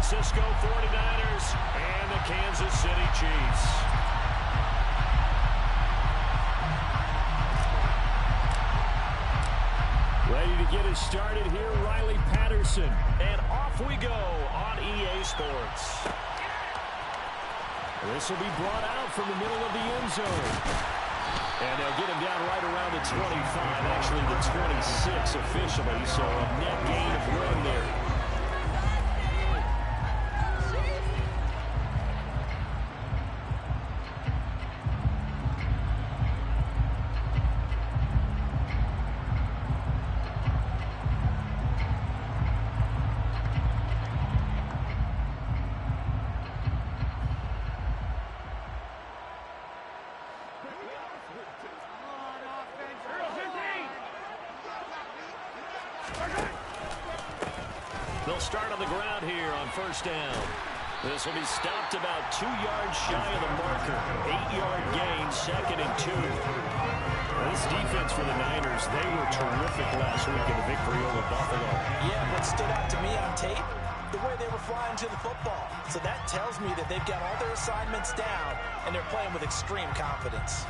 Francisco 49ers and the Kansas City Chiefs. Ready to get us started here, Riley Patterson. And off we go on EA Sports. This will be brought out from the middle of the end zone. And they'll get him down right around the 25, actually the 26 officially, so a net gain of 1 there. They'll start on the ground here on first down. This will be stopped about 2 yards shy of the marker. 8-yard gain, 2nd and 2. This defense for the Niners, they were terrific last week in the victory over Buffalo. Yeah, what stood out to me on tape, the way they were flying to the football. So that tells me that they've got all their assignments down, and they're playing with extreme confidence.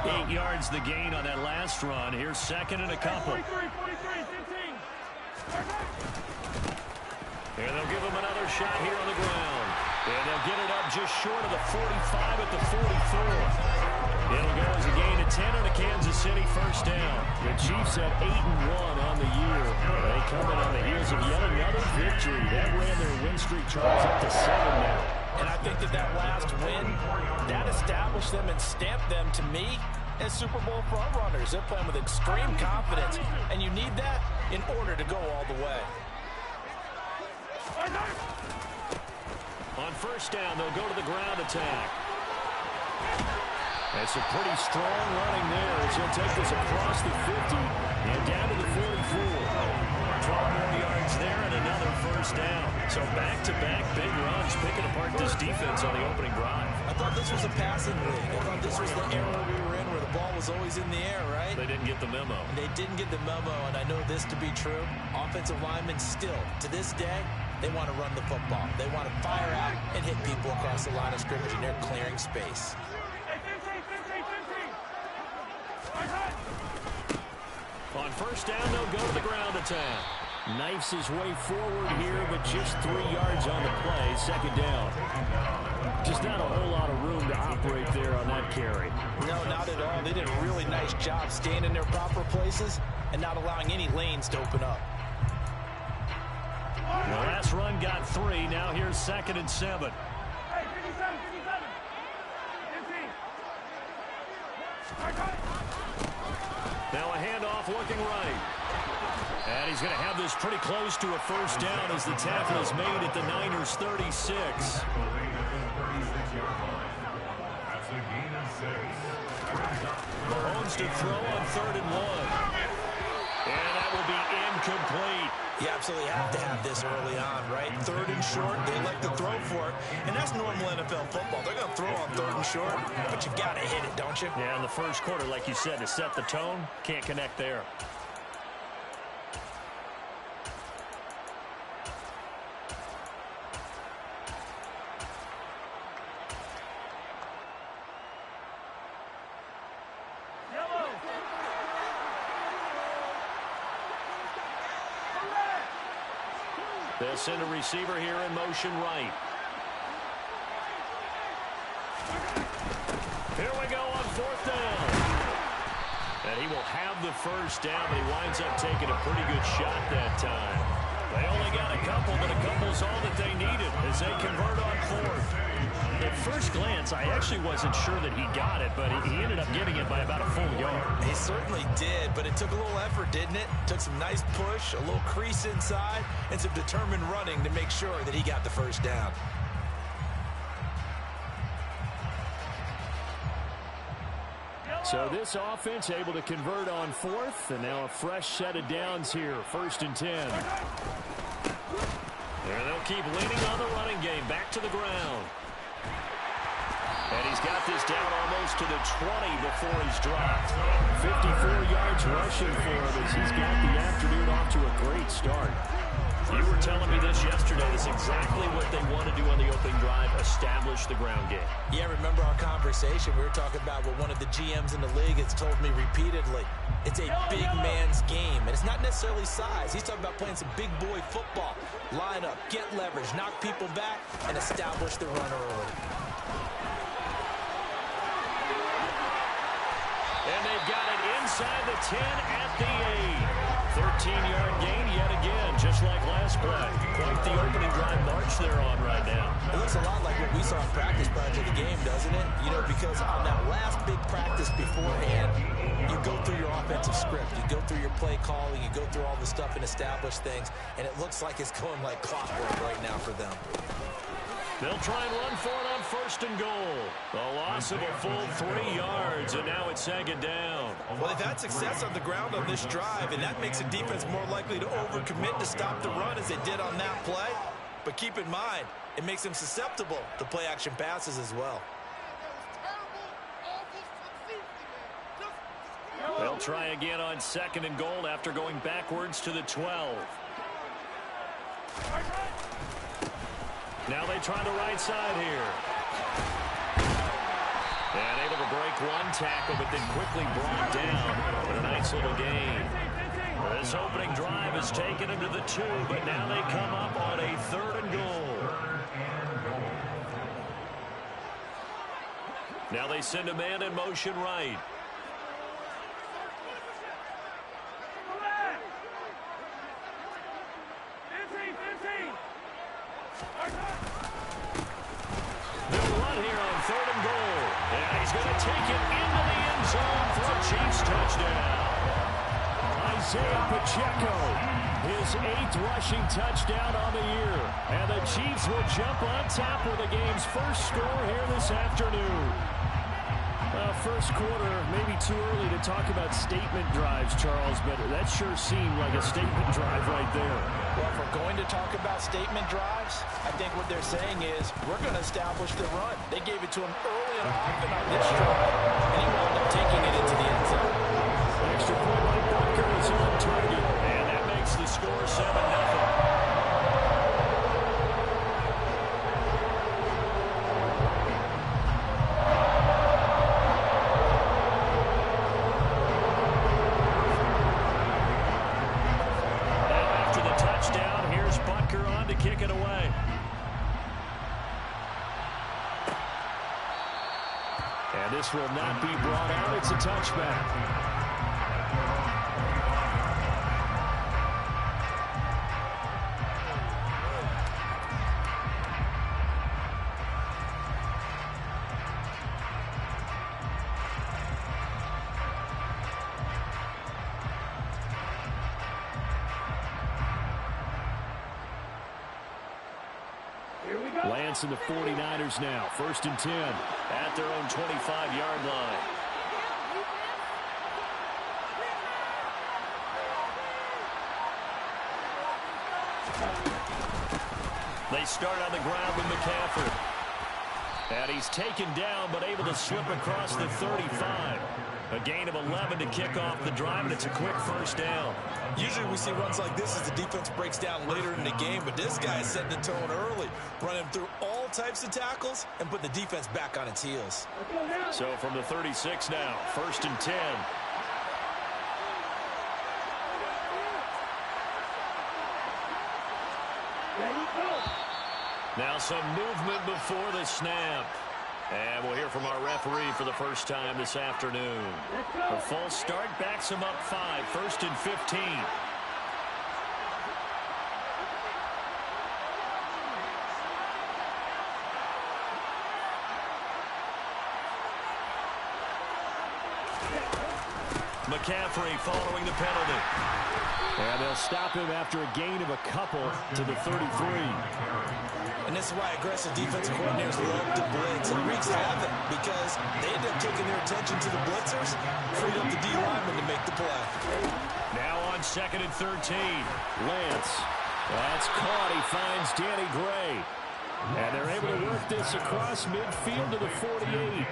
8 yards the gain on that last run. Here's 2nd and a couple. Here they'll give him another shot here on the ground. And they'll get it up just short of the 45 at the 44. It'll go as a gain of 10 on a Kansas City first down. The Chiefs at 8-1 on the year. They come in on the heels of yet another victory. That ran their win streak charts up to 7 now. And I think that last win, that established them and stamped them, to me, as Super Bowl frontrunners. They're playing with extreme confidence, and you need that in order to go all the way. On first down, they'll go to the ground attack. That's a pretty strong running there as he'll take this across the 50 and down to the 44. 12 more yards there and another first down. So back-to-back big runs picking apart this defense on the opening drive. I thought this was a passing league. I thought this was the era we were in where the ball was always in the air, right? They didn't get the memo. They didn't get the memo, and I know this to be true. Offensive linemen still, to this day, they want to run the football. They want to fire out and hit people across the line of scrimmage, and they're clearing space. On first down, they'll go to the ground attack. Knifes his way forward here, but just 3 yards on the play. 2nd down. Just not a whole lot of room to operate there on that carry. No, not at all. They did a really nice job staying in their proper places and not allowing any lanes to open up. The last run got 3. Now here's 2nd and 7. Now a handoff looking right. And he's going to have this pretty close to a first down as the tackle is made at the Niners' 36. Mahomes to throw on 3rd and 1. And that will be incomplete. You absolutely have to have this early on, right? 3rd and short, they elect to throw for it. And that's normal NFL football. They're going to throw on 3rd and short, but you've got to hit it, don't you? Yeah, in the first quarter, like you said, to set the tone, can't connect there. They'll send a receiver here in motion right. Here we go on 4th down. And he will have the first down, but he winds up taking a pretty good shot that time. They only got a couple, but a couple's all that they needed as they convert on 4th. At first glance, I actually wasn't sure that he got it, but he ended up getting it by about a full yard. He certainly did, but it took a little effort, didn't it? Took some nice push, a little crease inside, and some determined running to make sure that he got the first down. So this offense able to convert on 4th, and now a fresh set of downs here, 1st and 10. There they'll keep leaning on the running game, back to the ground. And he's got this down almost to the 20 before he's dropped. 54 yards rushing for him as he's got the afternoon off to a great start. You were telling me this yesterday. That's exactly what they want to do on the opening drive, establish the ground game. Yeah, remember our conversation? We were talking about what one of the GMs in the league has told me repeatedly. It's a big man's game, and it's not necessarily size. He's talking about playing some big boy football. Line up, get leverage, knock people back, and establish the run early. And they've got it inside the 10 at the 8. 13-yard gain yet again, just like last play. Quite the opening drive march they're on right now. It looks a lot like what we saw in practice prior to the game, doesn't it? You know, because on that last big practice beforehand, you go through your offensive script. You go through your play calling. You go through all the stuff and establish things. And it looks like it's going like clockwork right now for them. They'll try and run for it on first and goal. A loss of a full 3 yards, and now it's second down. Well, they've had success on the ground on this drive, and that makes a defense more likely to overcommit to stop the run as they did on that play. But keep in mind, it makes them susceptible to play-action passes as well. They'll try again on second and goal after going backwards to the 12. Now they try the right side here. And able to break one tackle, but then quickly brought down with a nice little gain. This opening drive has taken them to the 2, but now they come up on a third and goal. Now they send a man in motion right. They'll run here on third and goal. And he's going to take it into the end zone for a Chiefs touchdown. Isaiah Pacheco, his 8th rushing touchdown on the year. And the Chiefs will jump on top with the game's first score here this afternoon. First quarter, maybe too early to talk about statement drives, Charles, but that sure seemed like a statement drive right there. Well, if we're going to talk about statement drives, I think what they're saying is we're going to establish the run. They gave it to him early and often on this drive, and he wound up taking it into the end zone. Extra point by Parker is on target, and that makes the score 7-0. Kick it away. And this will not be brought out. It's a touchback. Lance and the 49ers now. First and 10 at their own 25-yard line. They start on the ground with McCaffrey. And he's taken down but able to slip across the 35. A gain of 11 to kick off the drive, and it's a quick first down. Usually we see runs like this as the defense breaks down later in the game, but this guy is setting the tone early, running through all types of tackles and put the defense back on its heels. So from the 36 now, first and 10. Now some movement before the snap. And we'll hear from our referee for the first time this afternoon. A false start backs him up 5, first and 15. McCaffrey following the penalty. And they'll stop him after a gain of a couple to the 33. And this is why aggressive defensive coordinators love to blitz. It wreaks havoc because they end up taking their attention to the blitzers, freed up the D lineman to make the play. Now on second and 13. Lance. That's caught. He finds Danny Gray. And they're able to work this across midfield to the 48.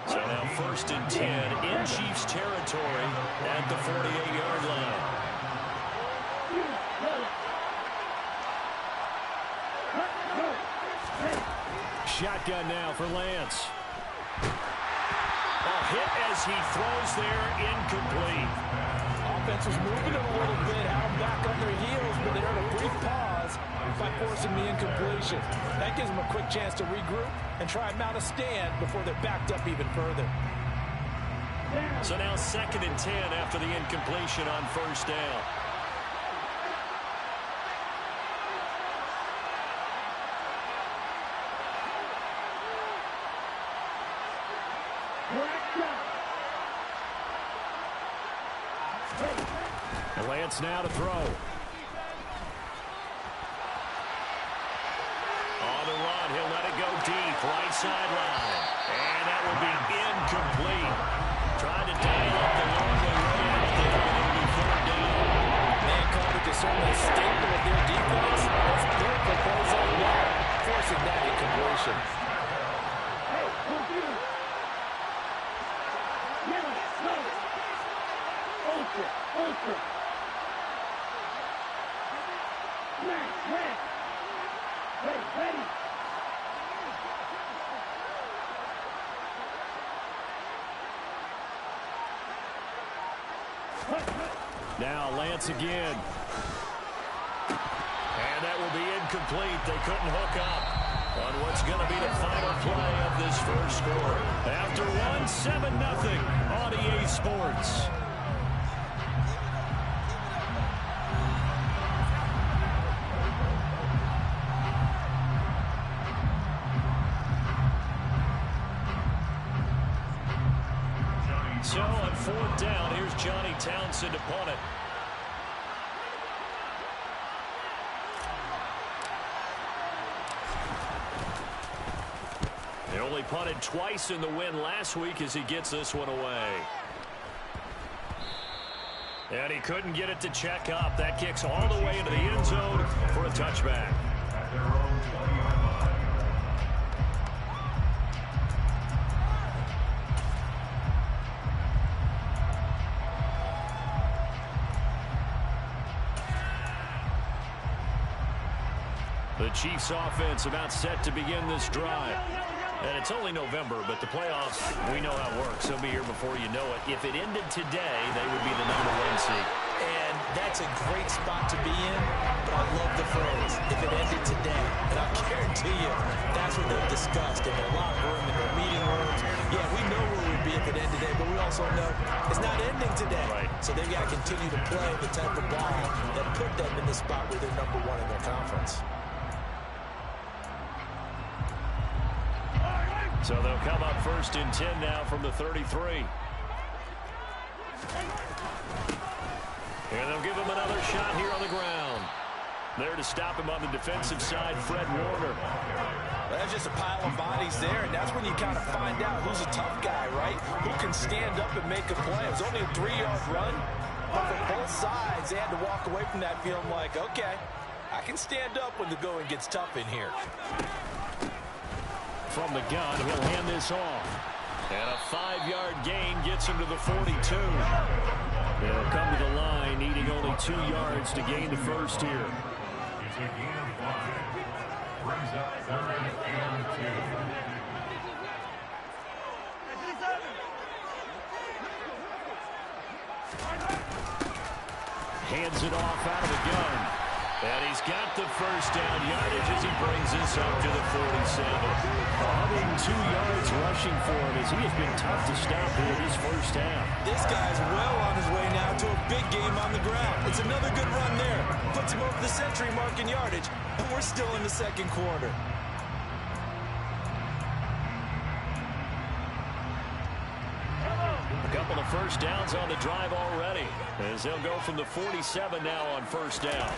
So now 1st and 10 in Chiefs territory at the 48-yard line. Shotgun now for Lance. Hit as he throws there, incomplete. Offense was moving it a little bit, had them back on their heels, but they earned a brief pause by forcing the incompletion. That gives them a quick chance to regroup and try and mount a stand before they're backed up even further. So now 2nd and 10 after the incompletion on 1st down. Lance now to throw. On the run, he'll let it go deep, right sideline. And that will be incomplete. Trying to dial up the long way right out there, but it'll be 3rd down. Man coverage is certainly a staple of their defense. That's built for plays on well, forcing that incompletion. Now Lance again. And that will be incomplete. They couldn't hook up on what's going to be the final play of this first score. After 7-0 on EA Sports. So on 4th down, here's Johnny Townsend to punt it. They only punted twice in the win last week as he gets this one away. And he couldn't get it to check up. That kicks all the way into the end zone for a touchback. The Chiefs offense about set to begin this drive. And it's only November, but the playoffs, we know how it works. They'll be here before you know it. If it ended today, they would be the #1 seed. And that's a great spot to be in, but I love the phrase, if it ended today. And I'll guarantee you, that's what they've discussed in their locker room, in their meeting rooms. Yeah, we know where we'd be if it ended today, but we also know it's not ending today. Right. So they've got to continue to play the type of ball that put them in the spot where they're #1 in their conference. So they'll come up 1st and 10 now from the 33. And they'll give him another shot here on the ground. There to stop him on the defensive side, Fred Warner. There's just a pile of bodies there, and that's when you kind of find out who's a tough guy, right? Who can stand up and make a play. It was only a 3-yard run, but for both sides, they had to walk away from that feeling like, okay, I can stand up when the going gets tough in here. From the gun, he'll hand this off. And a 5-yard gain gets him to the 42. They'll come to the line, needing only 2 yards to gain the first here. It's a gain of 5. Brings up 3rd and 2. Hands it off out of the gun. And he's got the first down yardage as he brings this up to the 47. 102 yards rushing for him as he has been tough to stop here in his first half. This guy's well on his way now to a big game on the ground. It's another good run there. Puts him over the century mark in yardage, and we're still in the 2nd quarter. A couple of first downs on the drive already as they'll go from the 47 now on 1st down.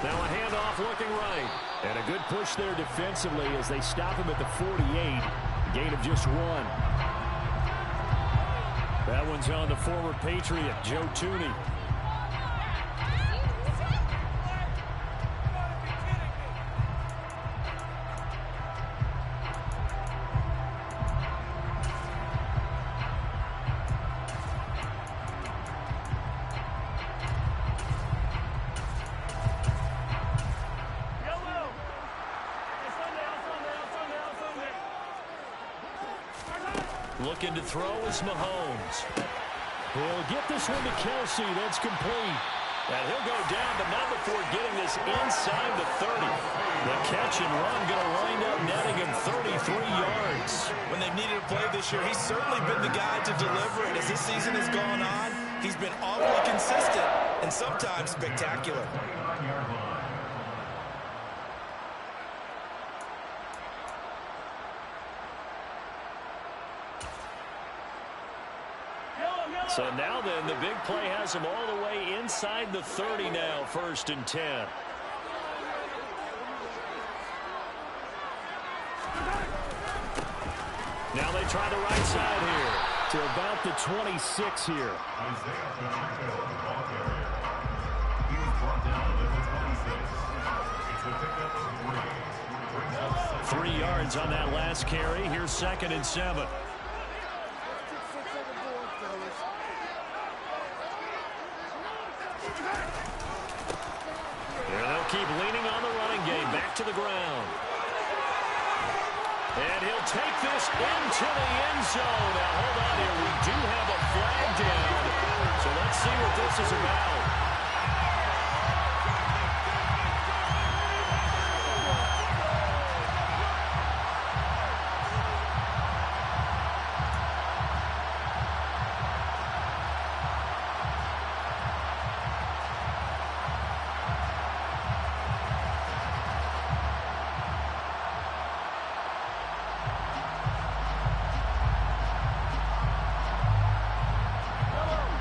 Now a handoff looking right. And a good push there defensively as they stop him at the 48. Gain of just 1. That one's on the former Patriot, Joe Tooney. looking to throw is Mahomes. He'll get this one to Kelsey. That's complete. And he'll go down, but not before getting this inside the 30. The catch and run going to wind up netting him 33 yards. When they've needed a play this year, he's certainly been the guy to deliver it. As this season has gone on, he's been awfully consistent and sometimes spectacular. So now then, the big play has him all the way inside the 30 now, 1st and 10. Now they try the right side here to about the 26 here. Isaiah Pacheco in the ball carrier. He was brought down at the 26. It's a pickup of 3. 3 yards on that last carry. Here's 2nd and 7. Here they'll keep leaning on the running game. Back to the ground. And he'll take this into the end zone. Now, hold on here. We do have a flag down. So let's see what this is about.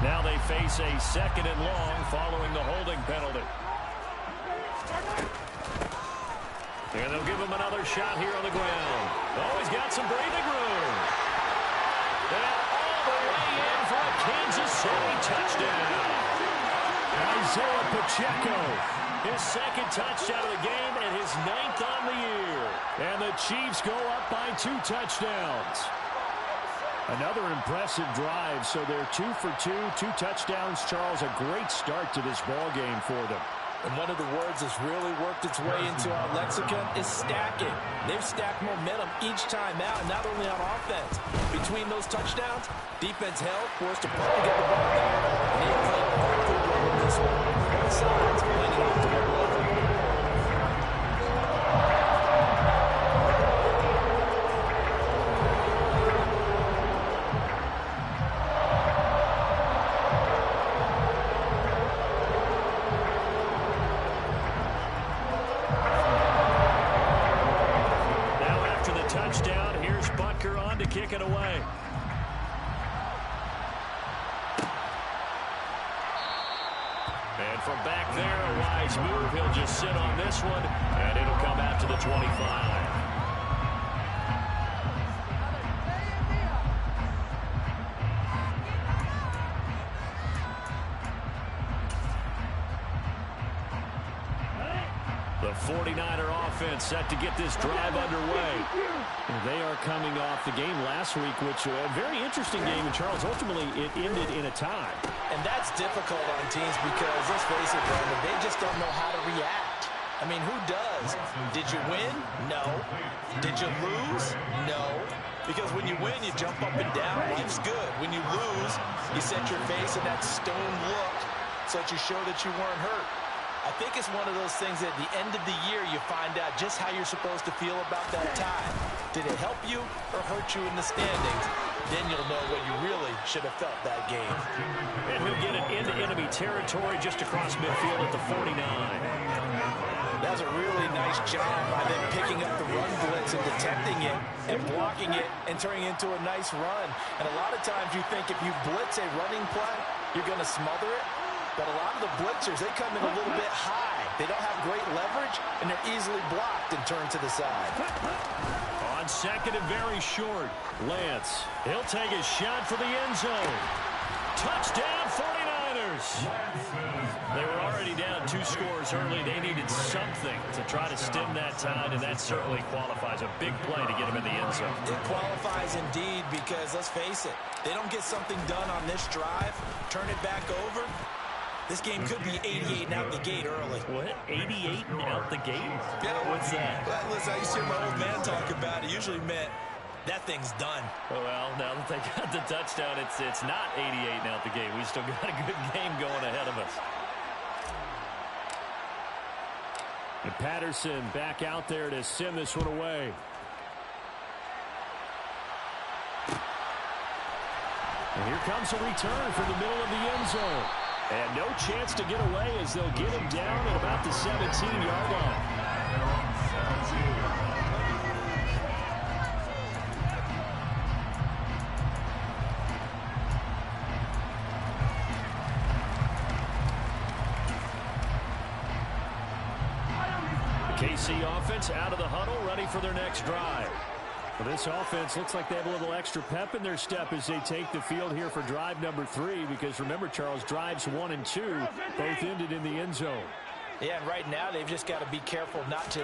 Now they face a 2nd and long following the holding penalty. And they'll give him another shot here on the ground. Oh, he's got some breathing room. And all the way in for a Kansas City touchdown. Isaiah Pacheco, his 2nd touchdown of the game and his 9th on the year. And the Chiefs go up by 2 touchdowns. Another impressive drive, so they're 2 for 2, 2 touchdowns. Charles, a great start to this ball game for them. And one of the words that's really worked its way into our lexicon is stacking. They've stacked momentum each time out, not only on offense. Between those touchdowns, defense held, forced to punt and get the ball back. And they played perfectly well in this one. Both sides playing it off to their level. Kick it away. And from back there, a wise move. He'll just sit on this one, and it'll come out to the 25. The 49er offense set to get this drive underway. They are coming off the game last week, which was a very interesting game, and Charles, ultimately it ended in a tie. And that's difficult on teams because, let's face it, Brandon, they just don't know how to react. I mean, who does? Did you win? No. Did you lose? No. Because when you win, you jump up and down. Life's good. When you lose, you set your face in that stone look so that you show that you weren't hurt. I think it's one of those things that at the end of the year you find out just how you're supposed to feel about that tie. Did it help you or hurt you in the standings? Then you'll know what you really should have felt that game. And he'll get it into enemy territory just across midfield at the 49. That was a really nice job by them picking up the run blitz and detecting it and blocking it and turning it into a nice run. And a lot of times you think if you blitz a running play, you're going to smother it. But a lot of the blitzers, they come in a little bit high. They don't have great leverage, and they're easily blocked and turned to the side. On 2nd and very short, Lance, he'll take a shot for the end zone. Touchdown, 49ers. They were already down 2 scores early. They needed something to try to stem that tide, and that certainly qualifies. A big play to get them in the end zone. It qualifies indeed because, let's face it, they don't get something done on this drive, turn it back over. This game could be 88 and out the gate early. What? 88 and out the gate? Yeah. What's that? Well, listen, I used to hear my old man talk about it. Usually meant that thing's done. Well, now that they got the touchdown, it's not 88 now at the game. We still got a good game going ahead of us. And Patterson back out there to send this one away. And here comes a return from the middle of the end zone. And no chance to get away as they'll get him down at about the 17-yard line. KC offense out of the huddle, ready for their next drive. Well, this offense looks like they have a little extra pep in their step as they take the field here for drive number 3, because remember, Charles, drives 1 and 2 both ended in the end zone. Yeah, and right now they've just got to be careful not to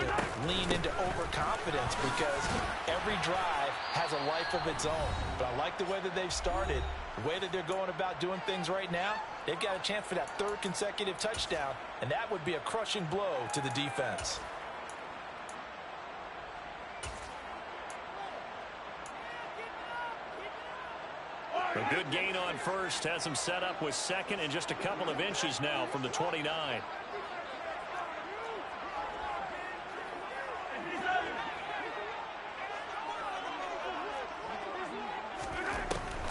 lean into overconfidence, because every drive has a life of its own. But I like the way that they've started, the way that they're going about doing things right now. They've got a chance for that 3rd consecutive touchdown, and that would be a crushing blow to the defense. A good gain on first has him set up with 2nd and just a couple of inches now from the 29.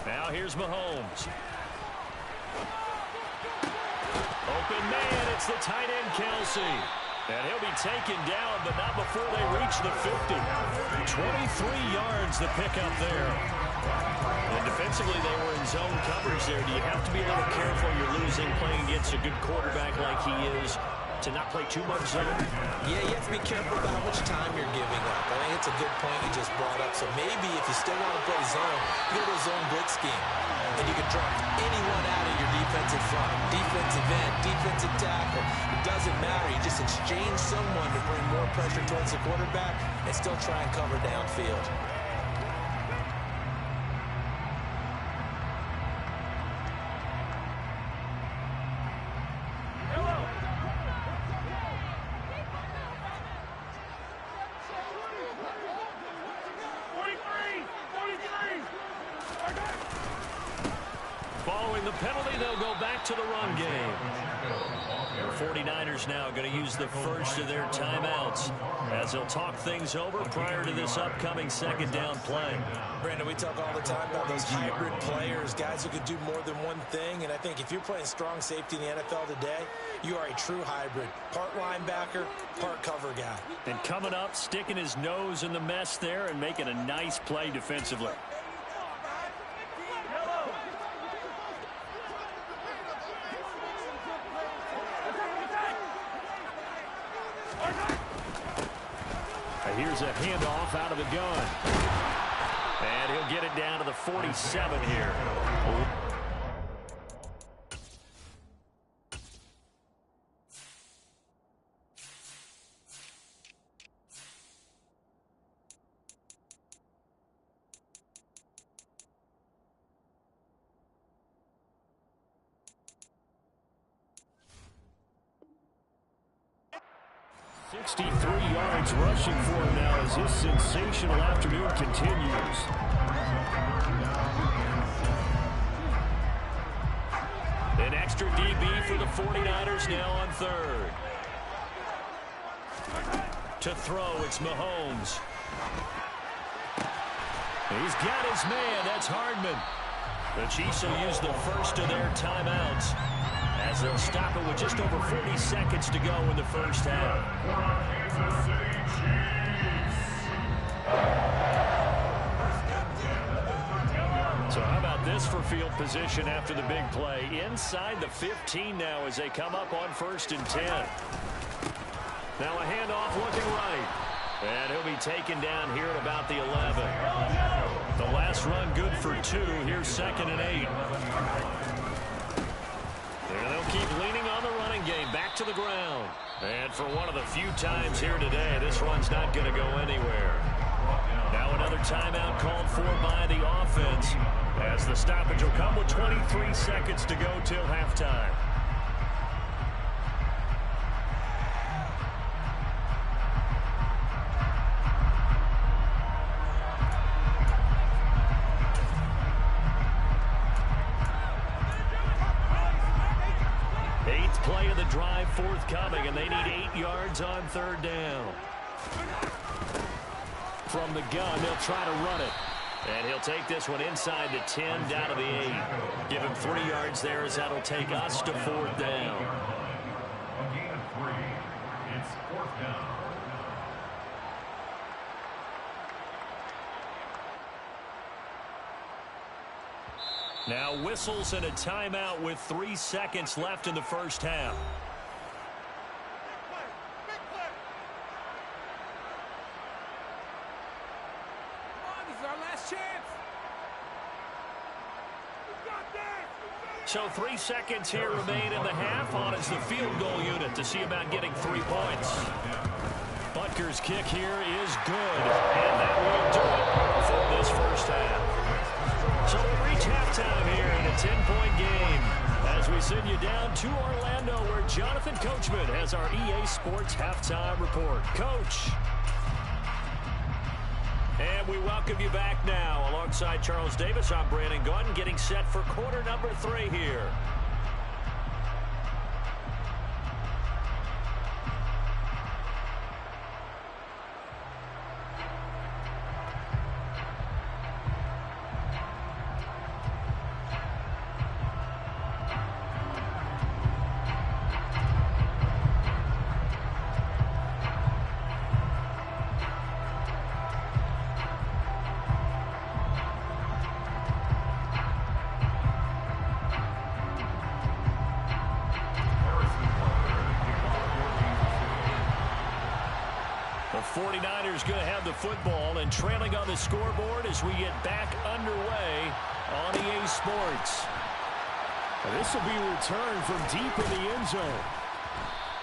Now here's Mahomes. Open man, it's the tight end Kelsey. And he'll be taken down, but not before they reach the 50. 23 yards the pickup there. And defensively, they were in zone coverage there. Do you have to be a little careful? You're losing, playing against a good quarterback like he is, to not play too much zone? Yeah, you have to be careful about how much time you're giving up. I think it's a good point you just brought up. So maybe if you still want to play zone, you go to a zone blitz scheme. And you can draft anyone out of your defensive front. Defensive end, defensive tackle. It doesn't matter. You just exchange someone to bring more pressure towards the quarterback and still try and cover downfield. Following the penalty, they'll go back to the run game. The 49ers now going to use the first of their timeouts as they'll talk things over prior to this upcoming 2nd down play. Brandon, we talk all the time about those hybrid players, guys who can do more than one thing. And I think if you're playing strong safety in the NFL today, you are a true hybrid. Part linebacker, part cover guy. And coming up, sticking his nose in the mess there and making a nice play defensively. Here's a handoff out of the gun. And he'll get it down to the 47 here. 63 yards rushing for him now as his sensational afternoon continues. An extra DB for the 49ers now on 3rd. To throw, it's Mahomes. He's got his man. That's Hardman. The Chiefs will use the first of their timeouts as they'll stop it with just over 40 seconds to go in the first half. So how about this for field position after the big play? Inside the 15 now as they come up on 1st and 10. Now a handoff looking right. And he'll be taken down here at about the 11. The last run good for 2. Here's 2nd and 8. And they'll keep leaning on the running game. Back to the ground. And for one of the few times here today, this run's not going to go anywhere. Now another timeout called for by the offense, as the stoppage will come with 23 seconds to go till halftime. Ninth play of the drive forthcoming, and they need 8 yards on third down. From the gun, they'll try to run it. And he'll take this one inside the 10, down to the 8. Give him 3 yards there as that'll take us to fourth down. A gain of 3. It's fourth down. Now whistles and a timeout with 3 seconds left in the first half. So 3 seconds here remain in the half. On is the field goal unit to see about getting 3 points. Butker's kick here is good, and that will do it for this first half. So we'll reach halftime here in a 10-point game as we send you down to Orlando, where Jonathan Coachman has our EA Sports halftime report. Coach. And we welcome you back now. Alongside Charles Davis, I'm Brandon Gaudin, getting set for quarter number 3 here. The 49ers going to have the football and trailing on the scoreboard as we get back underway on EA Sports. And this will be returned from deep in the end zone.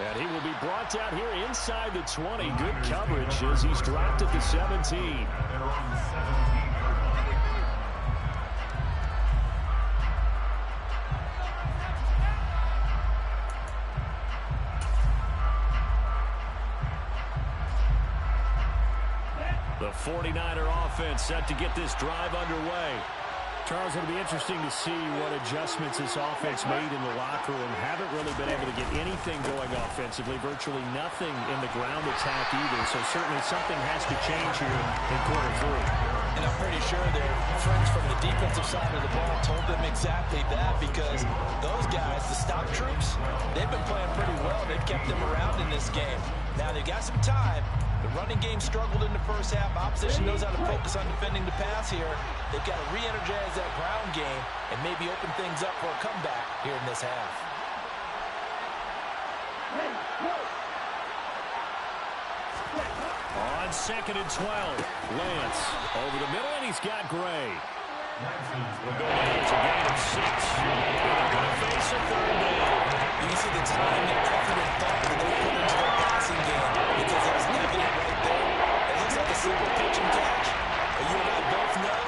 And he will be brought down here inside the 20. Good coverage as he's dropped at the 17. They're on the 17. The 49er offense set to get this drive underway. Charles, it'll be interesting to see what adjustments this offense made in the locker room. Haven't really been able to get anything going offensively. Virtually nothing in the ground attack either. So certainly something has to change here in quarter 3. And I'm pretty sure their friends from the defensive side of the ball told them exactly that, because those guys, the stop troops, they've been playing pretty well. They've kept them around in this game. Now they've got some time. The running game struggled in the first half. Opposition knows how to focus on defending the pass here. They've got to re-energize that ground game and maybe open things up for a comeback here in this half. On 2nd and 12, Lance over the middle, and he's got Gray. We'll go down to a gain of 6. They're going to face a third down. You can see the time and effort and thought that they put into their passing game, because it was evident right there. It looks like a simple pitch and catch. But you and I both know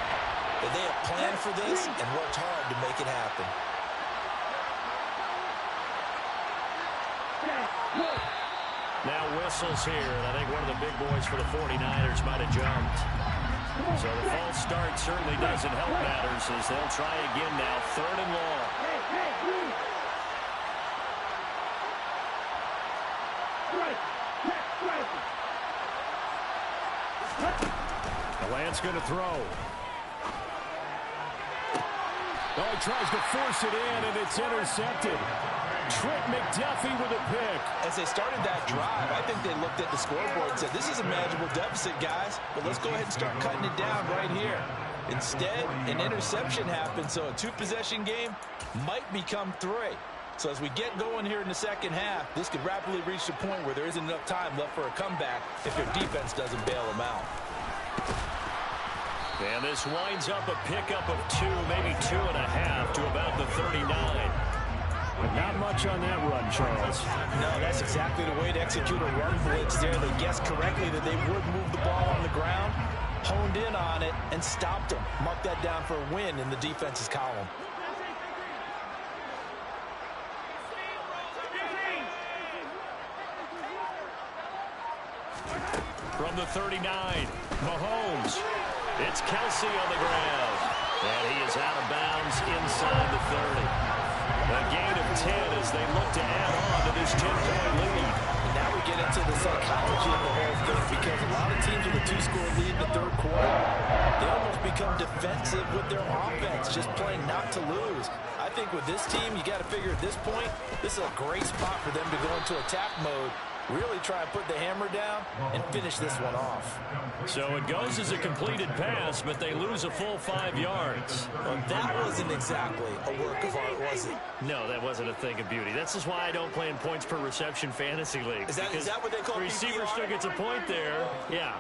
that they have planned for this and worked hard to make it happen. Now whistles here, and I think one of the big boys for the 49ers might have jumped. So the false start certainly doesn't help matters as they'll try again now, 3rd and long. The Lance going to throw. Oh, he tries to force it in, and it's intercepted. Trent McDuffie with a pick. As they started that drive, I think they looked at the scoreboard and said, this is a manageable deficit, guys, but let's go ahead and start cutting it down right here. Instead, an interception happened, so a 2-possession game might become 3. So as we get going here in the second half, this could rapidly reach the point where there isn't enough time left for a comeback if their defense doesn't bail them out. And this winds up a pickup of 2, maybe 2.5 to about the 39. But not much on that run, Charles. No, that's exactly the way to execute a run blitz there. They guessed correctly that they would move the ball on the ground, honed in on it, and stopped them. Mark that down for a win in the defense's column. From the 39, Mahomes. It's Kelsey on the ground. And he is out of bounds inside the 30. A gain of 10 as they look to add this 10-point lead. And now we get into the psychology of the whole thing, because a lot of teams with a 2-score lead in the third quarter, they almost become defensive with their offense, just playing not to lose. I think with this team, you got to figure at this point, this is a great spot for them to go into attack mode, really try and put the hammer down and finish this one off. So it goes as a completed pass, but they lose a full 5 yards. Well, that wasn't exactly a work of art, was it? No, that wasn't a thing of beauty. That's just why I don't play in points per reception fantasy league. Is that what they call the receiver PPR? still gets a point there, yeah.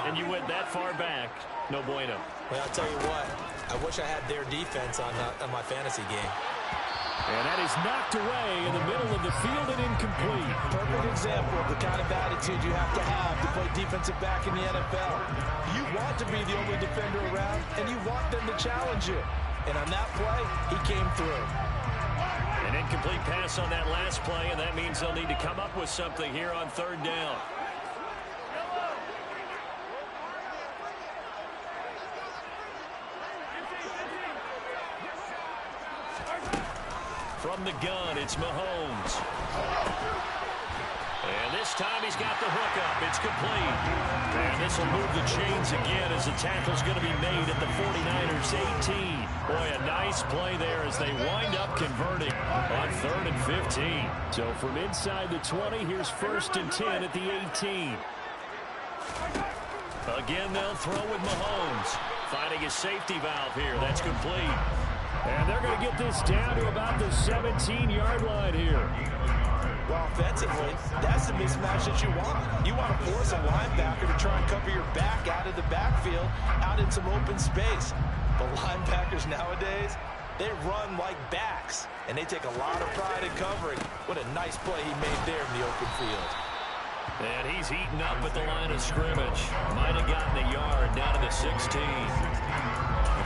And you went that far back, no bueno. Well, I'll tell you what, I wish I had their defense on my fantasy game. And that is knocked away in the middle of the field and incomplete. Perfect example of the kind of attitude you have to play defensive back in the NFL. You want to be the only defender around, and you want them to challenge you. And on that play, he came through. An incomplete pass on that last play, and that means they'll need to come up with something here on third down. From the gun, it's Mahomes. And this time he's got the hook up. It's complete. And this will move the chains again as the tackle's going to be made at the 49ers 18. Boy, a nice play there as they wind up converting on 3rd and 15. So from inside the 20, here's 1st and 10 at the 18. Again, they'll throw with Mahomes. Finding his safety valve here. That's complete. And they're going to get this down to about the 17-yard line here. Well, offensively, that's the mismatch that you want. You want to force a linebacker to try and cover your back out of the backfield, out in some open space. But linebackers nowadays, they run like backs, and they take a lot of pride in covering. What a nice play he made there in the open field. And he's heating up at the line of scrimmage. Might have gotten a yard down to the 16.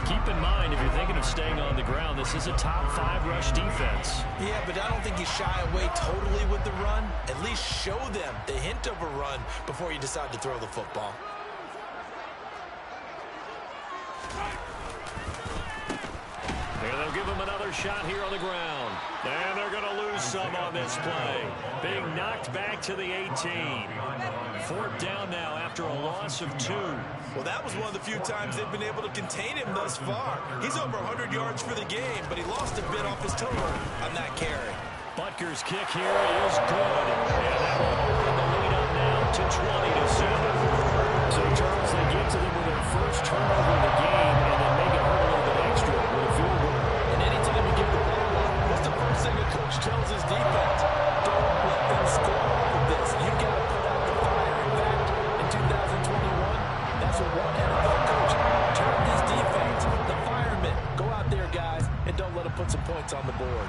Keep in mind, if you're thinking of staying on the ground, this is a top 5 rush defense. Yeah, but I don't think you shy away totally with the run. At least show them the hint of a run before you decide to throw the football. And they'll give him another shot here on the ground. And they're going to lose some on this play. Being knocked back to the 18. 4th down now after a loss of 2. Well, that was one of the few times they've been able to contain him thus far. He's over 100 yards for the game, but he lost a bit off his toe on that carry. Butker's kick here is good. And that will open the lead up now to 20-7. So, Charles, they get to them with their first turnover in the game and then make it hurt a little bit extra with a field goal. And anytime you give the ball up, what's the first thing a coach tells his defense? Don't let them score off of this. You've got to put out the fire. In fact, in 2021, that's what one NFL coach told his defense. The firemen, go out there, guys, and don't let them put some points on the board.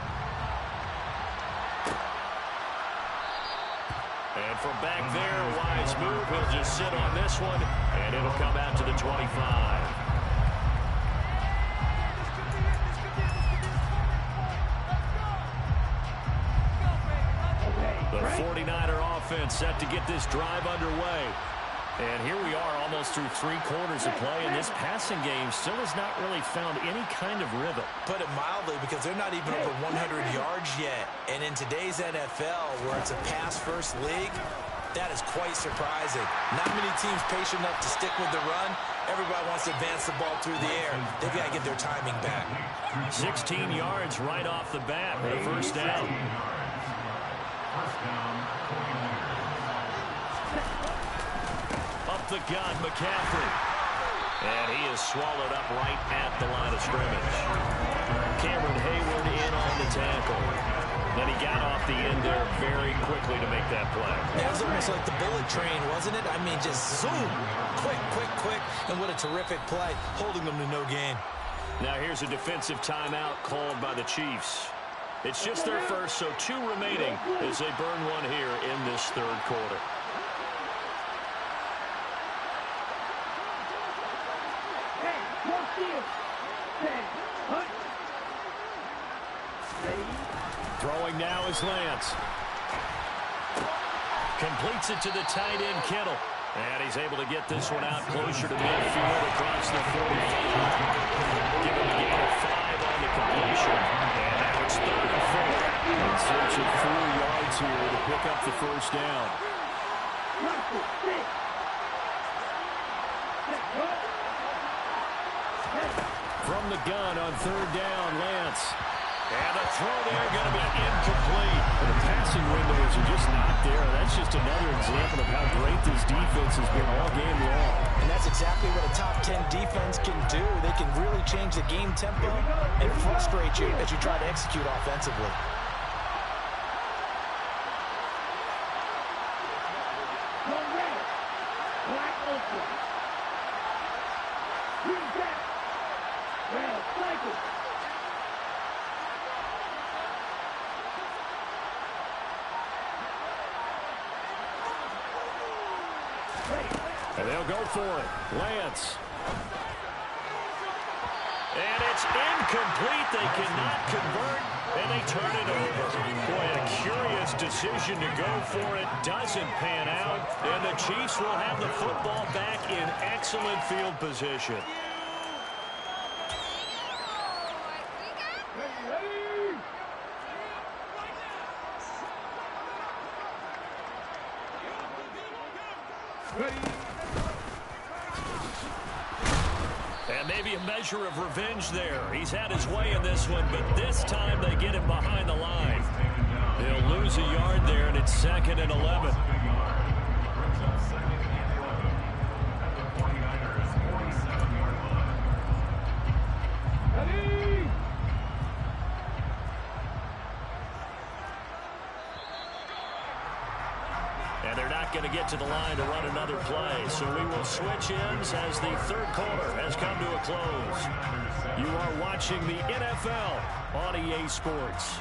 And from back there, wise move. He'll just sit on this one, and it'll come out to the 25. The 49er offense set to get this drive underway. And here we are almost through 3 quarters of play, and this passing game still has not really found any kind of rhythm. Put it mildly, because they're not even over 100 yards yet. And in today's NFL, where it's a pass-first league, that is quite surprising. Not many teams patient enough to stick with the run. Everybody wants to advance the ball through the air. They've got to get their timing back. 16 yards right off the bat for the first down. Up the gun, McCaffrey. And he is swallowed up right at the line of scrimmage. Cameron Hayward in on the tackle. Then he got off the end there very quickly to make that play. That was almost like the bullet train, wasn't it? I mean, just zoom. Quick, quick, quick. And what a terrific play, holding them to no gain. Now here's a defensive timeout called by the Chiefs. It's just their first, so 2 remaining as they burn one here in this third quarter. Throwing now is Lance. Completes it to the tight end, Kittle. And he's able to get this one out closer to midfield across the 45. Give him a gain of 5 on the completion. And now it's 3rd and 4. In search of 4 yards here to pick up the first down. From the gun on third down, Lance. And the throw there going to be incomplete. The passing windows are just not there. That's just another example of how great this defense has been all game long. And that's exactly what a top 10 defense can do. They can really change the game tempo and frustrate you as you try to execute offensively. And they'll go for it. Lance. And it's incomplete. They cannot convert, and they turn it over. Boy, a curious decision to go for it. Doesn't pan out, and the Chiefs will have the football back in excellent field position. And maybe a measure of revenge there. He's had his way in this one, but this time they get him behind the line. They'll lose a yard there, and it's 2nd and 11. And they're not going to get to the line to run another play. So we will switch ends as the third quarter has come to a close. You are watching the NFL on EA Sports.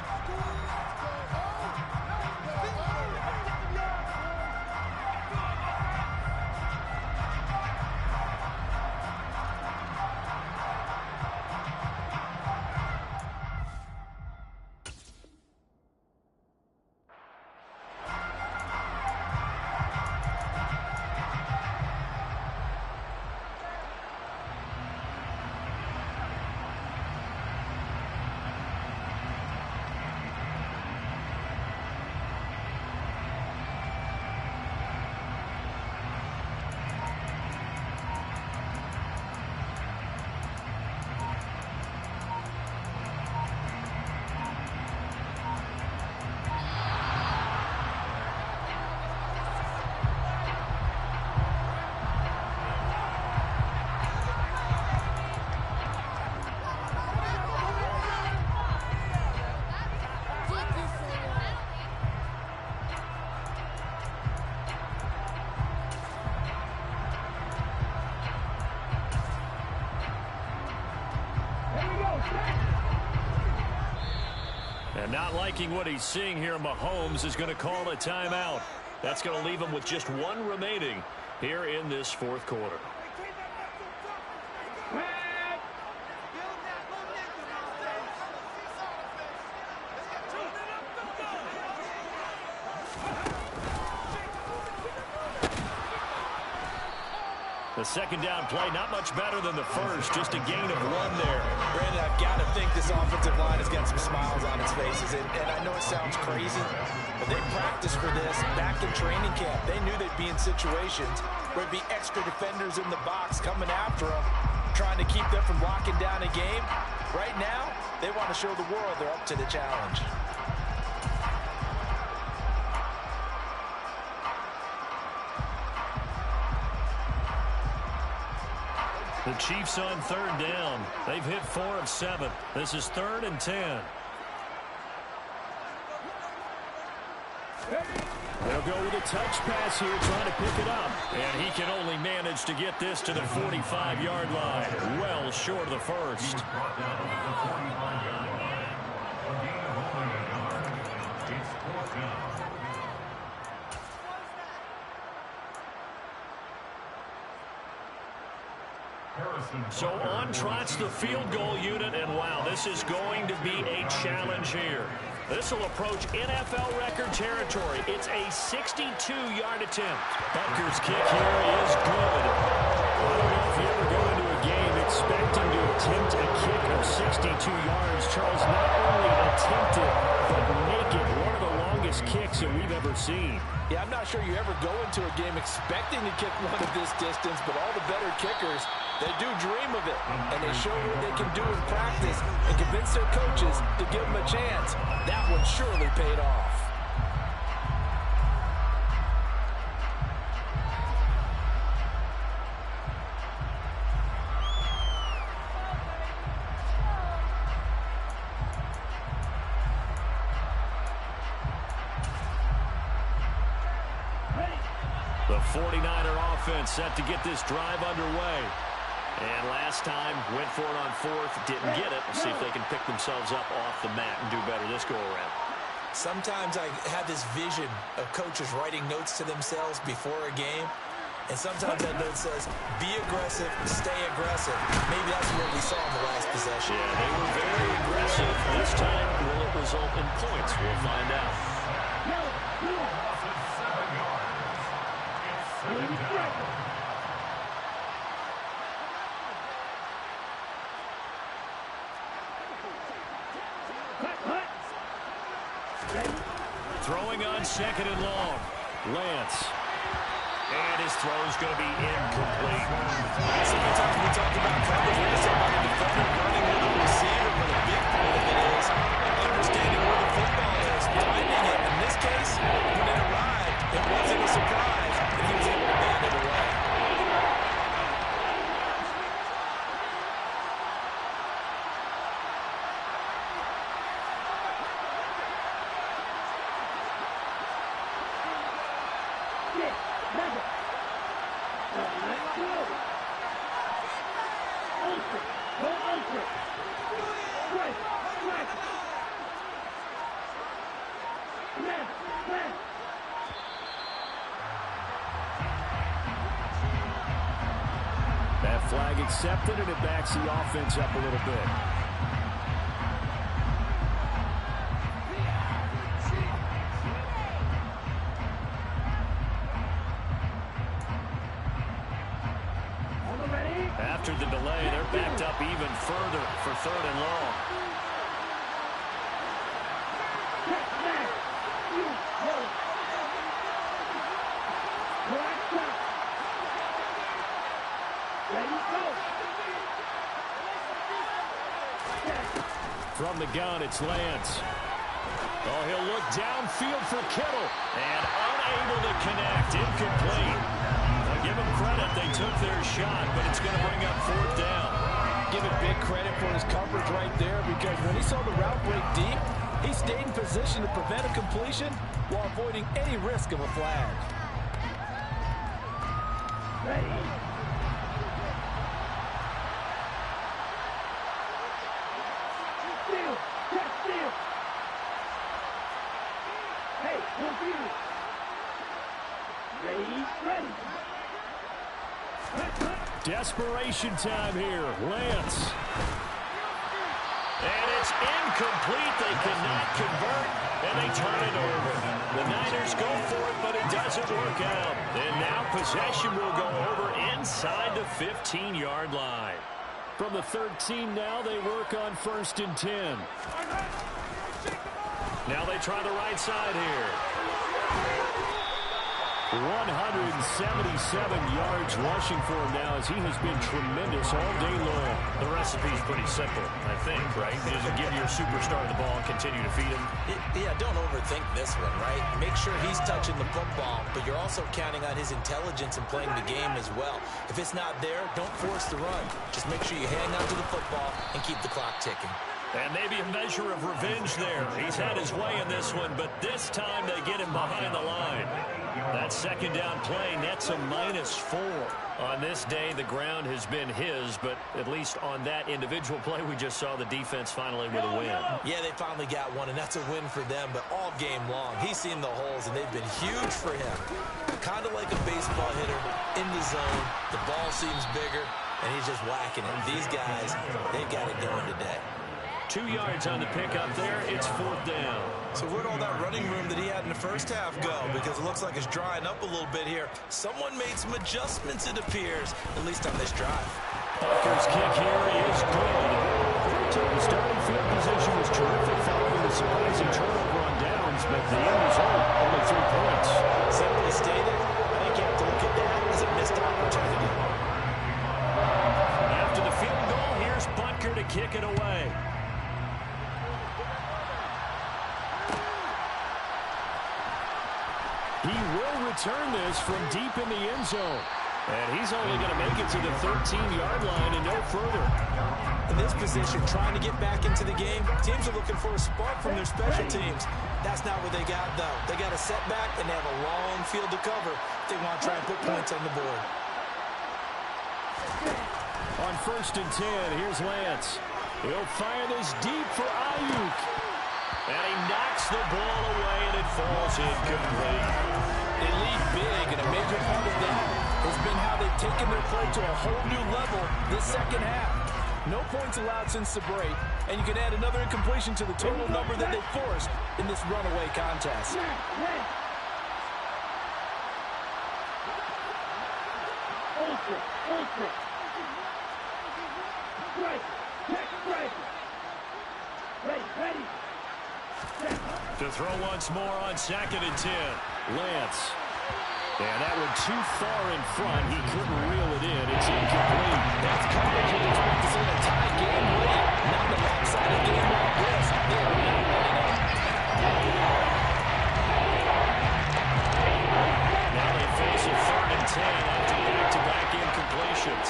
And not liking what he's seeing here, Mahomes is going to call a timeout. That's going to leave him with just one remaining here in this fourth quarter. The second down play, not much better than the first, just a gain of 1 there. Brandon, I've got to think this offensive line has got some smiles on its faces. And I know it sounds crazy, but they practiced for this back in training camp. They knew they'd be in situations where there'd be extra defenders in the box coming after them, trying to keep them from locking down a game. Right now, they want to show the world they're up to the challenge. The Chiefs on third down. They've hit 4 of 7. This is 3rd and 10. They'll go with a touch pass here, trying to pick it up. And he can only manage to get this to the 45-yard line. Well short of the first. So on trots the field goal unit, and wow, this is going to be a challenge here. This will approach NFL record territory. It's a 62-yard attempt. Butker's kick here is good. I don't know if you ever go into a game expecting to attempt a kick of 62 yards. Charles, not only attempt it, but make it one of the longest kicks kicks that we've ever seen. Yeah, I'm not sure you ever go into a game expecting to kick one of this distance, but all the better kickers, they do dream of it, and they show what they can do in practice and convince their coaches to give them a chance. That one surely paid off. The 49er offense set to get this drive underway. And last time, went for it on fourth, didn't get it. We'll see if they can pick themselves up off the mat and do better this go-around. Sometimes I have this vision of coaches writing notes to themselves before a game. And sometimes that note says, be aggressive, stay aggressive. Maybe that's what we saw in the last possession. Yeah, they were very aggressive. This time, will it result in points? We'll find out. Throwing on second and long. Lance. And his throw is going to be incomplete. Sometimes we talk about coverage. We just talk about the defender running with the receiver, but a big part of it is understanding where the football is, finding it. In this case, when it arrived, it wasn't a surprise, and he was able to band it away. That flag accepted, and it backs the offense up a little bit. After the delay, they're backed up even further for third and long. From the gun, it's Lance. Oh, he'll look downfield for Kittle. And unable to connect. Incomplete. Now give him credit. They took their shot, but it's going to bring up fourth down. Give it big credit for his coverage right there, because when he saw the route break deep, he stayed in position to prevent a completion while avoiding any risk of a flag. Desperation time here. Lance. And it's incomplete. They cannot convert, and they turn it over. The Niners go for it, but it doesn't work out. And now possession will go over inside the 15-yard line. From the 13 now, they work on 1st and 10. Now they try the right side here. 177 yards rushing for him now, as he has been tremendous all day long. The recipe's pretty simple, I think, right? You just give your superstar the ball and continue to feed him. Yeah, don't overthink this one, right? Make sure he's touching the football, but you're also counting on his intelligence and playing the game as well. If it's not there, don't force the run. Just make sure you hang on to the football and keep the clock ticking. And maybe a measure of revenge there. He's had his way in this one, but this time they get him behind the line. That second down play nets a -4. On this day, the ground has been his, but at least on that individual play, we just saw the defense finally with a win. Yeah, they finally got one, and that's a win for them, but all game long, he's seen the holes, and they've been huge for him. Kind of like a baseball hitter in the zone. The ball seems bigger, and he's just whacking it. These guys, they've got it going today. 2 yards on the pickup there. It's 4th down. So where'd all that running room that he had in the first half go? Because it looks like it's drying up a little bit here. Someone made some adjustments, it appears, at least on this drive. Parker's kick here is good. So the starting field position was terrific following the surprising turnover on downs, but the end result He will return this from deep in the end zone. And he's only going to make it to the 13-yard line and no further. In this position, trying to get back into the game, teams are looking for a spark from their special teams. That's not what they got, though. They got a setback, and they have a long field to cover if they want to try and put points on the board. On 1st and 10, here's Lance. He'll fire this deep for Ayuk. And he knocks the ball away, and it falls incomplete. They lead big, and a major part of that has been how they've taken their play to a whole new level this second half. No points allowed since the break, and you can add another incompletion to the total number that they forced in this runaway contest. To throw once more on 2nd and 10. Lance. And that one too far in front. He couldn't reel it in. It's incomplete. That's coverage you'd expect to see in a tie game late. Not the lopsided game like this. They are not running up. Now they face a 3rd and 10 after back-to-back incompletions.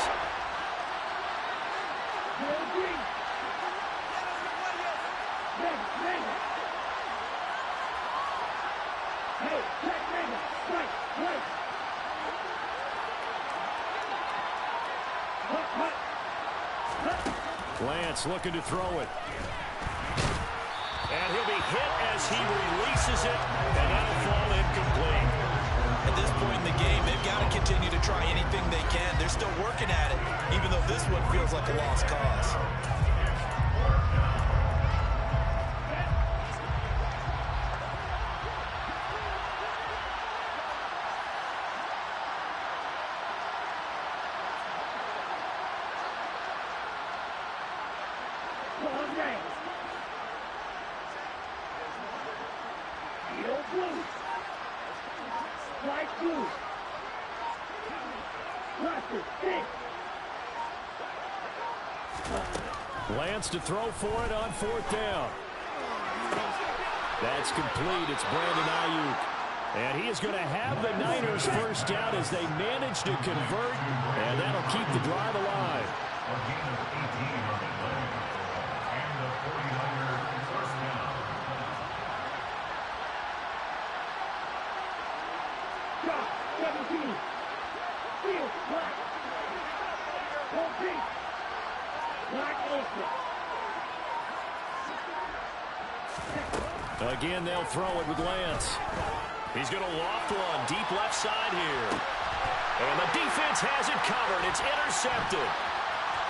Lance looking to throw it. And he'll be hit as he releases it, and that'll fall incomplete. At this point in the game, they've got to continue to try anything they can. They're still working at it, even though this one feels like a lost cause. Lance to throw for it on 4th down. That's complete. It's Brandon Ayuk. And he is going to have the Niners first down as they manage to convert, and that'll keep the drive alive. A gain of 18 on the play. And the 49er first down. Drop, 17. Field, black. Hold deep. Black open. Again, they'll throw it with Lance. He's going to loft one deep left side here. And the defense has it covered. It's intercepted.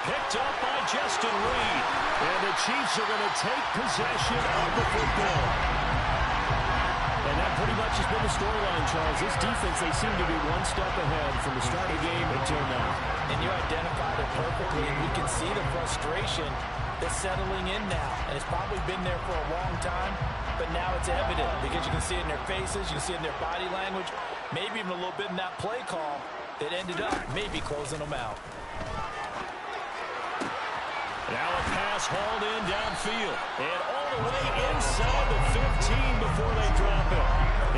Picked up by Justin Reed. And the Chiefs are going to take possession of the football. And that pretty much has been the storyline, Charles. This defense, they seem to be one step ahead from the start of the game until now. And you identified it perfectly, and we can see the frustration that's settling in now. And it's probably been there for a long time, but now it's evident because you can see it in their faces, you can see it in their body language, maybe even a little bit in that play call that ended up maybe closing them out. Now a pass hauled in downfield. And all the way inside the 15 before they drop it.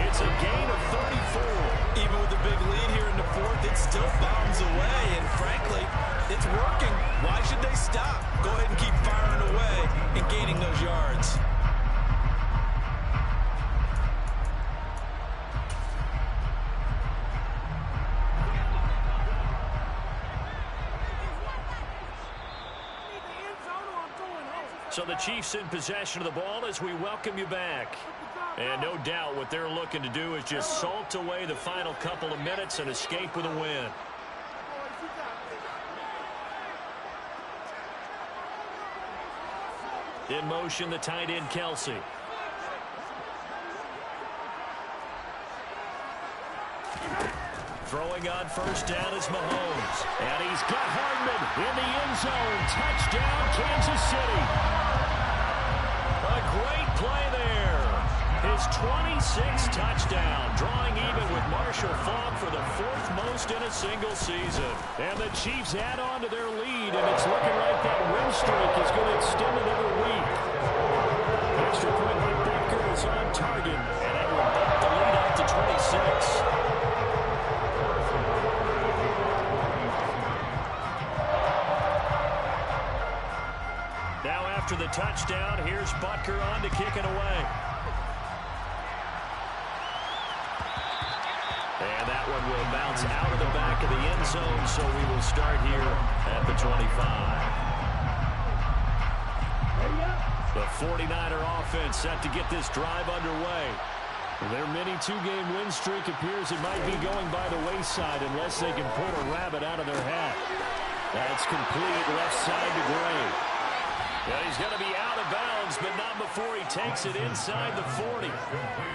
It's a gain of 34. Even with the big lead here in the 4th, it still bounds away. And frankly, it's working. Why should they stop? Go ahead and keep firing away and gaining those yards. So the Chiefs in possession of the ball as we welcome you back. And no doubt what they're looking to do is just salt away the final couple of minutes and escape with a win. In motion, the tight end, Kelsey. Throwing on first down is Mahomes. And he's got Hardman in the end zone. Touchdown, Kansas City. A great play there. His 26th touchdown, drawing even with Marshall Faulk for the 4th most in a single season. And the Chiefs add on to their lead, and it's looking like that win streak is going to extend another week. Extra point by Baker is on target, and that will bump the lead up to 26. touchdown. Here's Butker on to kick it away. And that one will bounce out of the back of the end zone, so we will start here at the 25. The 49er offense set to get this drive underway. Their mini two-game win streak appears it might be going by the wayside unless they can pull a rabbit out of their hat. That's complete left side to Gray. Yeah, he's going to be out of bounds, but not before he takes it inside the 40.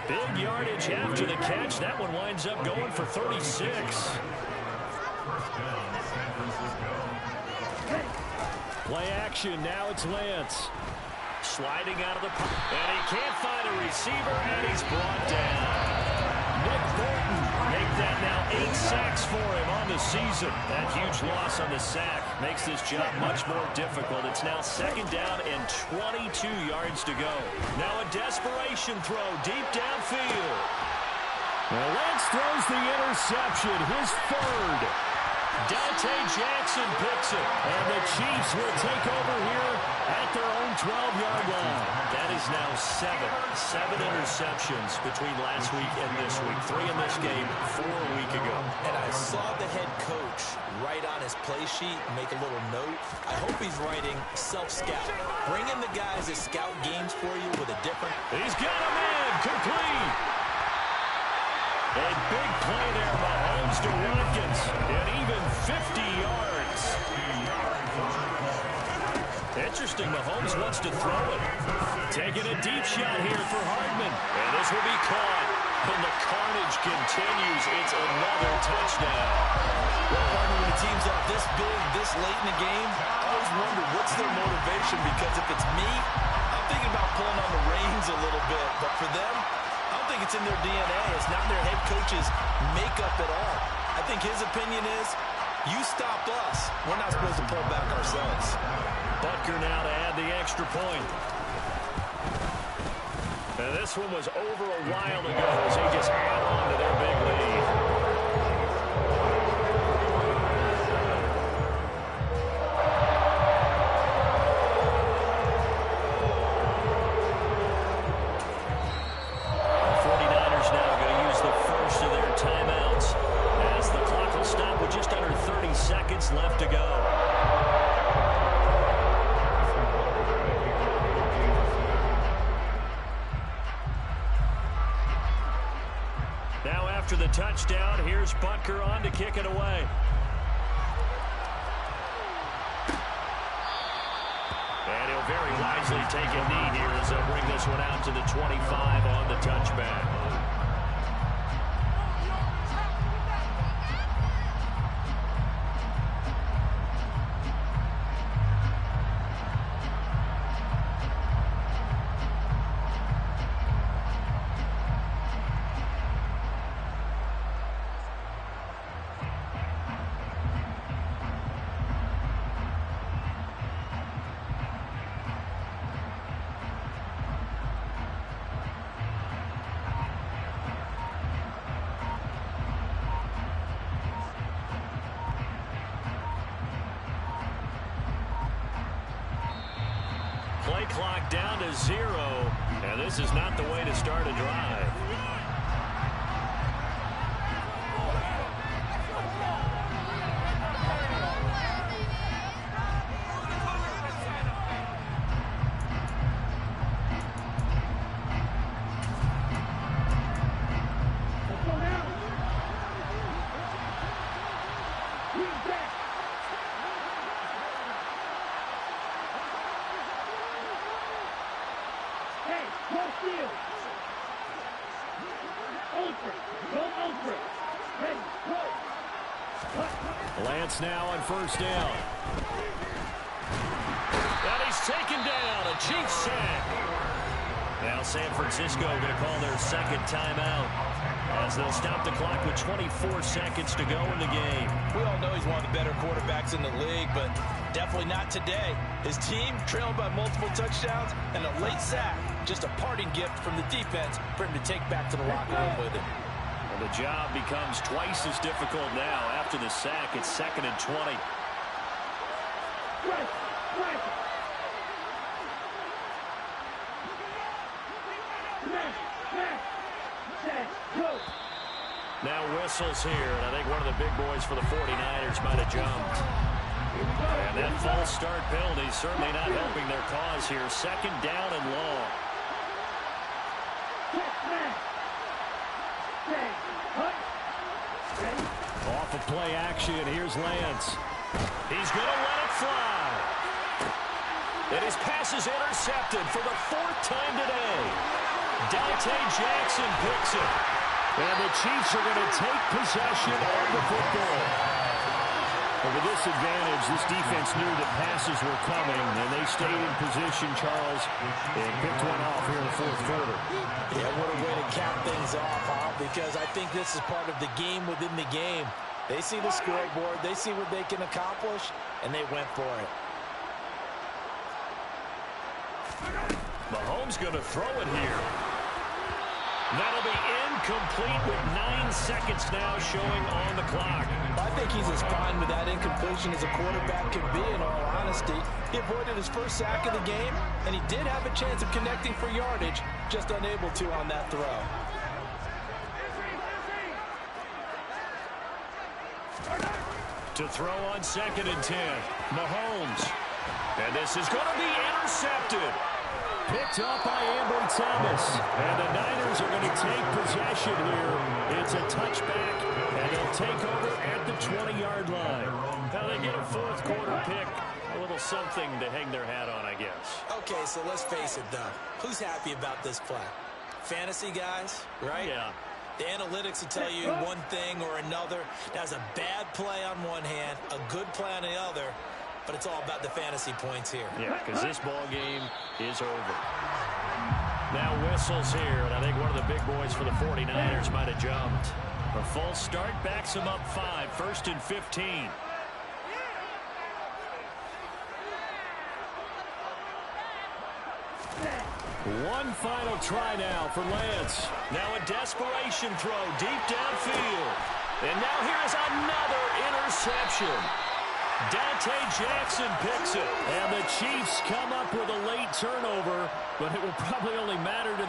Big yardage after the catch. That one winds up going for 36. Play action. Now it's Lance. Sliding out of the pocket. And he can't find a receiver, and he's brought down. Nick Thornton make that now 8 sacks for him on the season. That huge loss on the sack makes this job much more difficult. It's now 2nd down and 22 yards to go. Now a desperation throw deep downfield. Well, Lance throws the interception, his 3rd. Dante Jackson picks it, and the Chiefs will take over here at their own 12-yard line. That is now 7 interceptions between last week and this week. 3 in this game, 4 a week ago. And I saw the head coach write on his play sheet, make a little note. I hope he's writing self-scout. Bring in the guys that scout games for you with a different... He's got him in, complete. A big play there, Mahomes to Watkins, and even 50 yards. Interesting, Mahomes wants to throw it. Taking a deep shot here for Hardman, and this will be caught. And the carnage continues. It's another touchdown. Well, partner, when a team's up this big, this late in the game, I always wonder what's their motivation, because if it's me, I'm thinking about pulling on the reins a little bit, but for them, I don't think it's in their DNA. It's not their head coach's makeup at all. I think his opinion is, you stop us. We're not supposed to pull back ourselves. Butker now to add the extra point. And this one was over a while ago as they just add on to their big lead. Left to go. Now after the touchdown, here's Butker on to kick it away. And he'll very wisely take a knee here as they'll bring this one out to the 25 on the touchback. Play clock down to 0, and this is not the way to start a drive. Lance now on 1st down. And he's taken down, a Chiefs sack. Now San Francisco going to call their 2nd timeout as they'll stop the clock with 24 seconds to go in the game. We all know he's one of the better quarterbacks in the league, but definitely not today. His team trailed by multiple touchdowns and a late sack. Just a parting gift from the defense for him to take back to the locker room with him. The job becomes twice as difficult now. After the sack, it's 2nd and 20. Smash. Set. Go. Now whistles here, and I think one of the big boys for the 49ers might have jumped. And that false start penalty certainly not helping their cause here. Second down and long. Off of play action, here's Lance. He's going to let it fly. And his pass is intercepted for the fourth time today. Dante Jackson picks it. And the Chiefs are going to take possession of the football. And with this advantage, this defense knew that passes were coming, and they stayed in position, Charles, and picked one off here in the fourth quarter. Yeah, what a way to cap things off, huh? Because I think this is part of the game within the game. They see the scoreboard, they see what they can accomplish, and they went for it. Mahomes going to throw it here. That'll be incomplete with 9 seconds now showing on the clock. I think he's as fine with that incompletion as a quarterback can be, in all honesty. He avoided his first sack of the game, and he did have a chance of connecting for yardage, just unable to on that throw. To throw on 2nd and 10, Mahomes. And this is going to be intercepted. Picked up by Ambry Thomas. And the Niners are going to take possession here. It's a touchback, and they'll take over at the 20-yard line. Now they get a fourth quarter pick. A little something to hang their hat on, I guess. Okay, so let's face it, though. Who's happy about this play? Fantasy guys, right? Yeah. The analytics will tell you one thing or another. That's a bad play on one hand, a good play on the other. But it's all about the fantasy points here. Yeah, because this ball game is over. Now whistles here, and I think one of the big boys for the 49ers might have jumped. A false start backs him up 5, 1st and 15. One final try now for Lance. Now a desperation throw deep downfield. And now here's another interception. Dante Jackson picks it. And the Chiefs come up with a late turnover, but it will probably only matter to the